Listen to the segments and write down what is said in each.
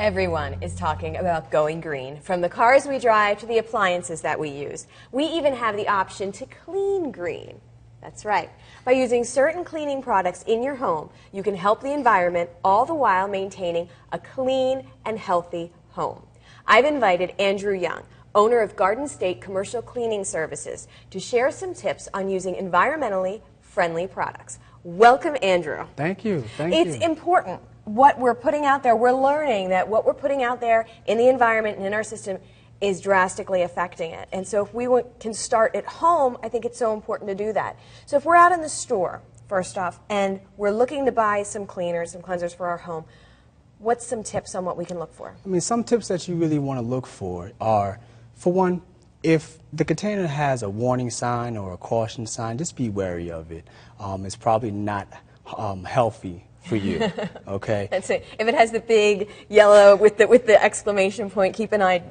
Everyone is talking about going green, from the cars we drive to the appliances that we use. We even have the option to clean green. That's right. By using certain cleaning products in your home, you can help the environment, all the while maintaining a clean and healthy home. I've invited Andrew Young, owner of Garden State Commercial Cleaning Services, to share some tips on using environmentally friendly products. Welcome, Andrew. Thank you. Thank you. It's important. What we're putting out there, we're learning that what we're putting out there in the environment and in our system is drastically affecting it. And so if we can start at home, I think it's so important to do that. So if we're out in the store, first off, and we're looking to buy some cleaners, some cleansers for our home, what's some tips on what we can look for? I mean, some tips that you really want to look for are, for one, if the container has a warning sign or a caution sign, just be wary of it. It's probably not healthy for you, okay? That's it. If it has the big yellow with the exclamation point, keep an eye.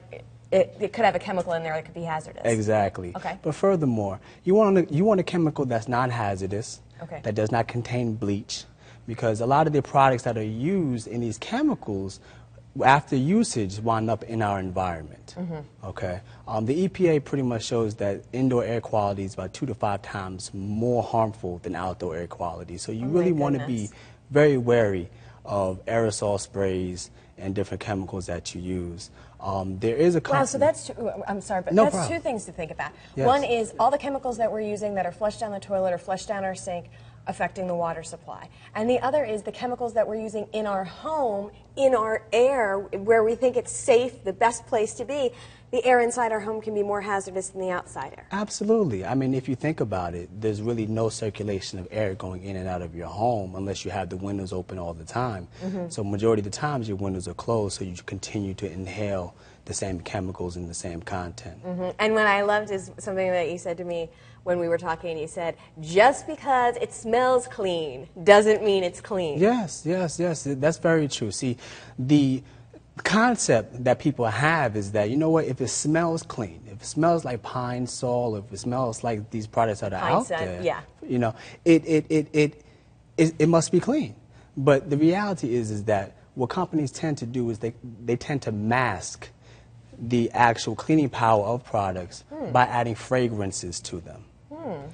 It could have a chemical in there that could be hazardous. Exactly. Okay. But furthermore, you want a chemical that's non-hazardous, okay, that does not contain bleach, because a lot of the products that are used in these chemicals, after usage, wind up in our environment. Mm-hmm. Okay. The EPA pretty much shows that indoor air quality is about 2 to 5 times more harmful than outdoor air quality. So you really want to be very wary of aerosol sprays and different chemicals that you use. There is a company. Wow, so that's I'm sorry, but no that's problem. Two things to think about. Yes. One is all the chemicals that we're using that are flushed down the toilet or flushed down our sink, affecting the water supply. And the other is the chemicals that we're using in our home, in our air, where we think it's safe, the best place to be. The air inside our home can be more hazardous than the outside air. Absolutely. I mean, if you think about it, there's really no circulation of air going in and out of your home unless you have the windows open all the time. Mm-hmm. So majority of the times your windows are closed, so you continue to inhale the same chemicals and the same content. Mm-hmm. And what I loved is something that you said to me when we were talking. You said, just because it smells clean doesn't mean it's clean. Yes, yes, yes. That's very true. See, the concept that people have is that, you know what, if it smells clean, if it smells like Pine Sol, if it smells like these products that are out there, yeah, you know, it must be clean. But the reality is that what companies tend to do is they tend to mask the actual cleaning power of products by adding fragrances to them.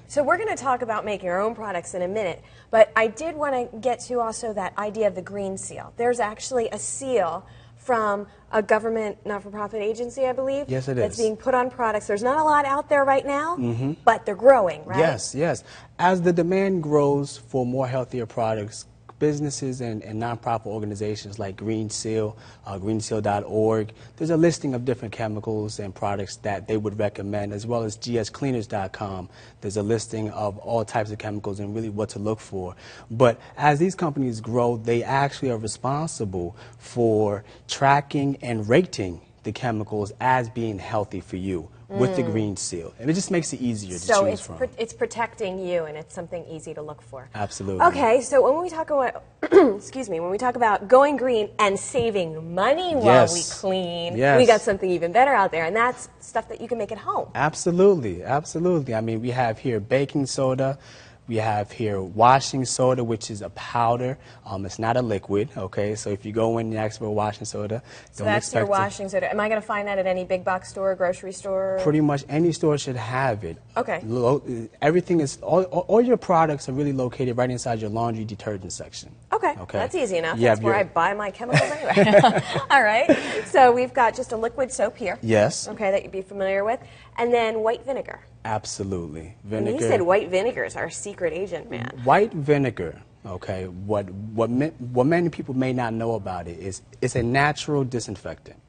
So we're going to talk about making our own products in a minute, but I did want to get to also that idea of the green seal. There's actually a seal from a government not-for-profit agency, I believe. Yes, it that's is. being put on products. There's not a lot out there right now, but they're growing, right? Yes, yes. As the demand grows for more healthier products, businesses and nonprofit organizations like Green Seal, greenseal.org, there's a listing of different chemicals and products that they would recommend, as well as gscleaners.com. There's a listing of all types of chemicals and really what to look for. But as these companies grow, they actually are responsible for tracking and rating the chemicals as being healthy for you with the Green Seal. And it just makes it easier to choose from. So it's protecting you, and it's something easy to look for. Absolutely. Okay, so when we talk about, excuse me, when we talk about going green and saving money while we clean, we got something even better out there, and that's stuff that you can make at home. Absolutely, absolutely. I mean, we have here baking soda. We have here washing soda, which is a powder. It's not a liquid, okay? So if you go in and ask for a washing soda, so that's your washing soda. Am I going to find that at any big box store, grocery store? Pretty much any store should have it. Okay. Everything is, all your products are really located right inside your laundry detergent section. Okay, that's easy enough. Yeah, that's where I buy my chemicals anyway. All right, so we've got just a liquid soap here. Yes. Okay, that you'd be familiar with. And then white vinegar. Absolutely. Vinegar. And you said white vinegar is our secret agent, man. White vinegar, okay, what many people may not know about it is it's a natural disinfectant.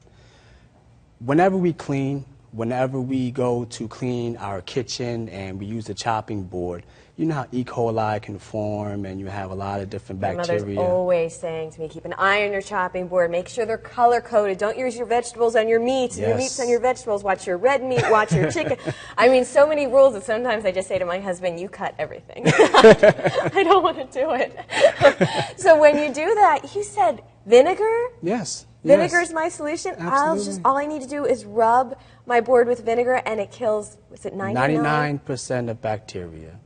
Whenever we clean, whenever we go to clean our kitchen and we use a chopping board, you know how E. coli can form and you have a lot of different bacteria. My mother's always saying to me, keep an eye on your chopping board, make sure they're color-coded, don't use your vegetables on your meats, and your meats on your vegetables, watch your red meat, watch your chicken. I mean, so many rules that sometimes I just say to my husband, you cut everything. I don't want to do it. So when you do that, you said vinegar? Yes. Vinegar is my solution. Absolutely. All I need to do is rub my board with vinegar and it kills, is it 99? 99% of bacteria.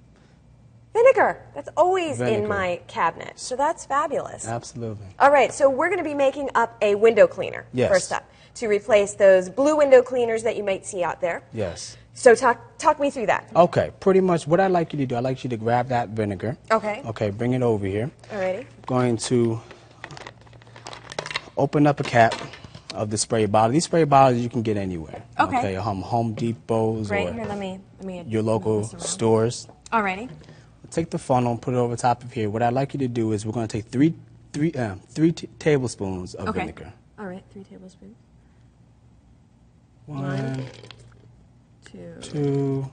Vinegar. That's always Vinegar. in my cabinet. So that's fabulous. Absolutely. All right, so we're going to be making up a window cleaner Yes. first up to replace those blue window cleaners that you might see out there. Yes. So talk me through that. Okay, pretty much what I'd like you to do, I'd like you to grab that vinegar. Okay. Okay, bring it over here. Alrighty. Going to open up a cap of the spray bottle. These spray bottles you can get anywhere. Okay. Home Depots Great. or Here, let me your local move this around. stores. Alrighty. Take the funnel, put it over top of here. What I'd like you to do is we're going to take three tablespoons of Okay. vinegar. All right, 3 tablespoons. 1, 2. 2,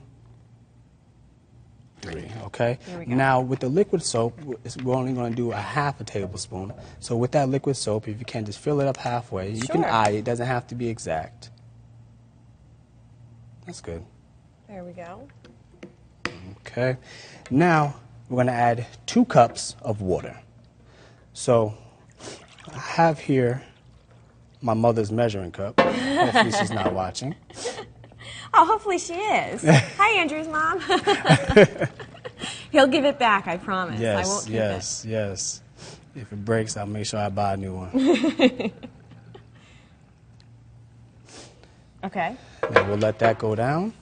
3. Okay. There we go. Now with the liquid soap, we're only going to do a half a tablespoon. So with that liquid soap, if you can just fill it up halfway, you can Sure. eye it. It doesn't have to be exact. That's good. There we go. Okay. Now we're going to add 2 cups of water. So I have here my mother's measuring cup. Hopefully she's not watching. Oh, hopefully she is. Hi, Andrew's mom. He'll give it back, I promise. I Yes, won't keep yes, yes. If it breaks, I'll make sure I buy a new one. Okay. Now we'll let that go down.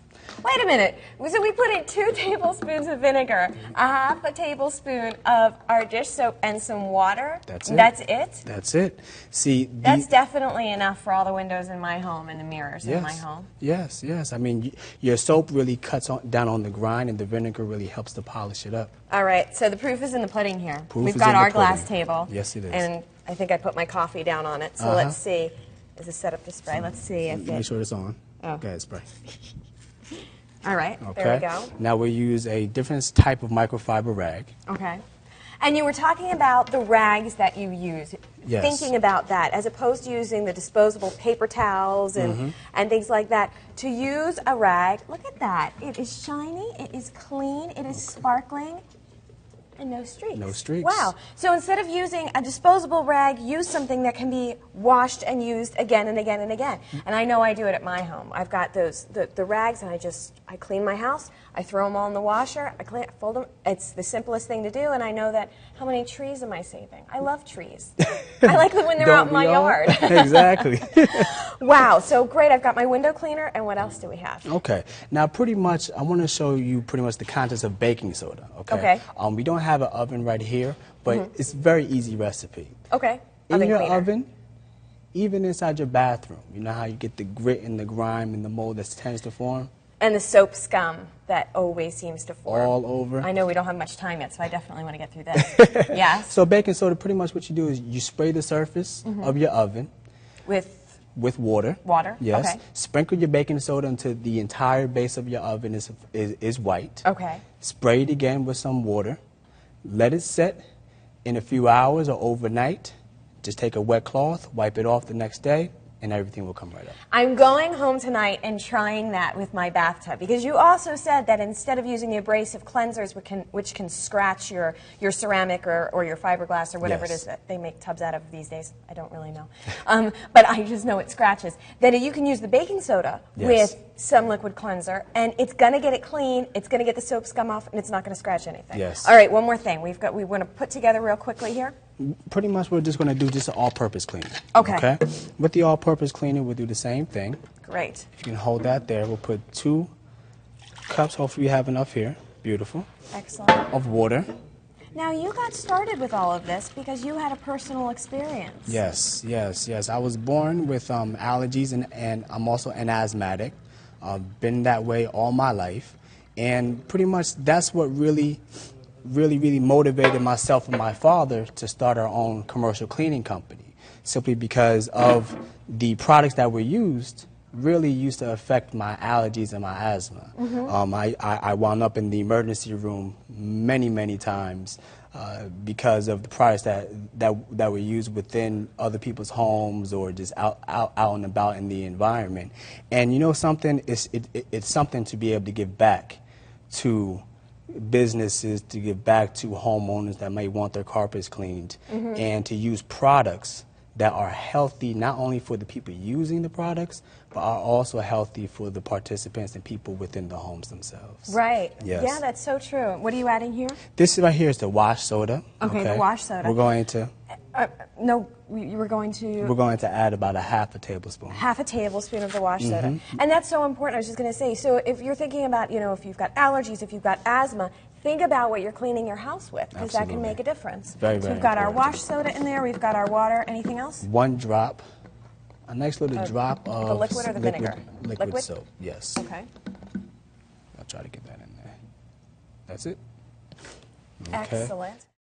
Wait a minute. So we put in 2 tablespoons of vinegar, a half a tablespoon of our dish soap, and some water. That's it. That's it? That's it. See, That's definitely enough for all the windows in my home and the mirrors in my yes, home. yes, yes. I mean, your soap really cuts down on the grind, and the vinegar really helps to polish it up. All right, so the proof is in the pudding here. Proof We've is got in the our glass pudding. table. Yes, it is. And I think I put my coffee down on it. So let's see. Is this set up to spray? Let's see if Make it... sure it's on. Oh. Go ahead, spray. All right, Okay. there we go. Now we'll use a different type of microfiber rag. Okay. And you were talking about the rags that you use. Yes. Thinking about that, as opposed to using the disposable paper towels and things like that. To use a rag, look at that. It is shiny, it is clean, it is sparkling, and no streaks. No streaks. Wow. So instead of using a disposable rag, use something that can be washed and used again and again and again. And I know I do it at my home. I've got those the rags, and I clean my house. I throw them all in the washer. I fold them. It's the simplest thing to do, and I know that. How many trees am I saving? I love trees. I like them when they're out in my yard. Exactly. Wow. So great. I've got my window cleaner, and what else do we have? Okay. Now, pretty much, I want to show you pretty much the contents of baking soda. Okay. Okay. We don't have an oven right here, but it's a very easy recipe. Okay. In your cleaner. oven, even inside your bathroom, you know how you get the grit and the grime and the mold that tends to form? And the soap scum that always seems to form. All over. I know we don't have much time yet, so I definitely want to get through this. Yes. So baking soda, pretty much what you do is you spray the surface of your oven with water. Water? Yes. Okay. Sprinkle your baking soda until the entire base of your oven is white. Okay. Spray it again with some water. Let it set in a few hours or overnight. Just take a wet cloth, wipe it off the next day, and everything will come right up. I'm going home tonight and trying that with my bathtub, because you also said that instead of using the abrasive cleansers, which can scratch your ceramic or your fiberglass or whatever it Yes. is that they make tubs out of these days, I don't really know, but I just know it scratches, that you can use the baking soda Yes. with some liquid cleanser, and it's going to get it clean, it's going to get the soap scum off, and it's not going to scratch anything. Yes. All right, one more thing. We want to put together real quickly here. Pretty much we're just going to do just an all-purpose cleaner. Okay. With the all-purpose cleaner, we'll do the same thing. Great. If you can hold that there, we'll put 2 cups, hopefully you have enough here, beautiful, Excellent. of water. Now, you got started with all of this because you had a personal experience. Yes, yes, yes. I was born with allergies, and I'm also an asthmatic. Been that way all my life. And pretty much that's what really motivated myself and my father to start our own commercial cleaning company, simply because of the products that were used really used to affect my allergies and my asthma. I wound up in the emergency room many times because of the products that were used within other people's homes or just out and about in the environment. And you know something, it's something to be able to give back to businesses, to give back to homeowners that may want their carpets cleaned, and to use products that are healthy not only for the people using the products, but are also healthy for the participants and people within the homes themselves. Right. Yes. Yeah, that's so true. What are you adding here? This right here is the wash soda. Okay, the wash soda. We're going to No, you were going to... We're going to add about a half a tablespoon. Half a tablespoon of the wash soda. Mm-hmm. And that's so important. I was just going to say, so if you're thinking about, you know, if you've got allergies, if you've got asthma, think about what you're cleaning your house with, because that can Absolutely. make a difference. Very, So very we've got our important. wash soda in there, we've got our water. Anything else? One drop, a nice little drop of the liquid or the vinegar? Liquid Liquid? soap, yes. Okay. I'll try to get that in there. That's it. Okay. Excellent.